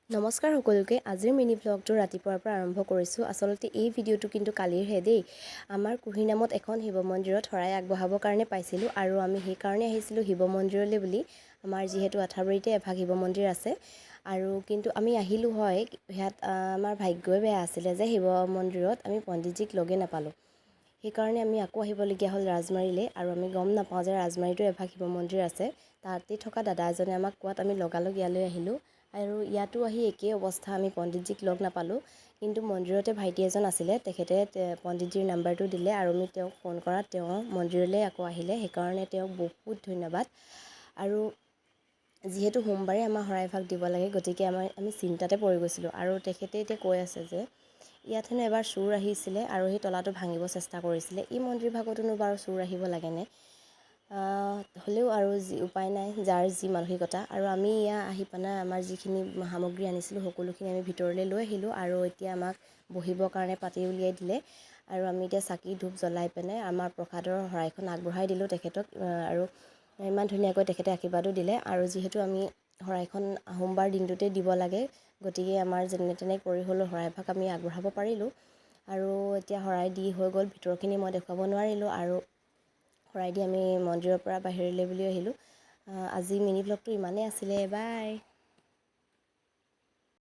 নমস্কাৰ সকলোকে। আজিৰ মিনি ব্লগটো ৰাতিপুৱাৰ পৰা আৰম্ভ কৰিছোঁ। আচলতে এই ভিডিঅ'টো কিন্তু কালিৰহে দেই। আমাৰ কুহিৰ নামত এখন শিৱ মন্দিৰত শৰাই আগবঢ়াবৰ কাৰণে পাইছিলোঁ আৰু আমি সেইকাৰণে আহিছিলোঁ শিৱ মন্দিৰলৈ বুলি। আমাৰ যিহেতু আঠাবাৰীতে এভাগ শিৱ মন্দিৰ আছে আৰু কিন্তু আমি আহিলোঁ হয়, ইয়াত আমাৰ ভাগ্যই বেয়া আছিলে যে শিৱ মন্দিৰত আমি পণ্ডিতজীক লগে নাপালোঁ। সেইকাৰণে আমি আকৌ আহিবলগীয়া হ'ল ৰাজমাৰীলৈ আৰু আমি গম নাপাওঁ যে ৰাজমাৰীতো এভাগ শিৱ মন্দিৰ আছে। তাতে থকা দাদা এজনে আমাক কোৱাত আমি লগালগ ইয়ালৈ আহিলোঁ আৰু ইয়াতো আহি একেই অৱস্থা, আমি পণ্ডিতজীক লগ নাপালোঁ। কিন্তু মন্দিৰতে ভাইটি এজন আছিলে, তেখেতে পণ্ডিতজীৰ নাম্বাৰটো দিলে আৰু আমি তেওঁক ফোন কৰাত তেওঁ মন্দিৰলৈ আকৌ আহিলে। সেইকাৰণে তেওঁক বহুত ধন্যবাদ। আৰু যিহেতু সোমবাৰে আমাৰ শৰাইভাগ দিব লাগে, গতিকে আমি চিন্তাতে পৰি গৈছিলোঁ আৰু তেখেতে এতিয়া কৈ আছে যে ইয়াত হেনো এবাৰ চোৰ আহিছিলে আৰু সেই তলাটো ভাঙিব চেষ্টা কৰিছিলে। এই মন্দিৰ ভাগতোনো বাৰু চোৰ আহিব লাগেনে? হ'লেও আৰু উপায় নাই, যাৰ যি মানসিকতা। আৰু আমি ইয়াত আহি পেলাই আমাৰ যিখিনি সামগ্ৰী আনিছিলোঁ সকলোখিনি আমি ভিতৰলৈ লৈ আহিলোঁ আৰু এতিয়া আমাক বহিবৰ কাৰণে পাতি উলিয়াই দিলে আৰু আমি এতিয়া চাকি ধূপ জ্বলাই পিনে আমাৰ প্ৰসাদৰ শৰাইখন আগবঢ়াই দিলোঁ তেখেতক আৰু ইমান ধুনীয়াকৈ তেখেতে আশীৰ্বাদো দিলে। আৰু যিহেতু আমি শৰাইখন সোমবাৰ দিনটোতে দিব লাগে, গতিকে আমাৰ যেনে তেনে কৰি হ'লেও শৰাইভাগ আমি আগবঢ়াব পাৰিলোঁ। আৰু এতিয়া শৰাই দি হৈ গ'ল, ভিতৰখিনি মই দেখুৱাব নোৱাৰিলোঁ আৰু শৰাই দি আমি মন্দিৰৰ পৰা বাহিৰলৈ বুলি আহিলোঁ। আজি মিনি ব্লগটো ইমানেই আছিলে। বাই।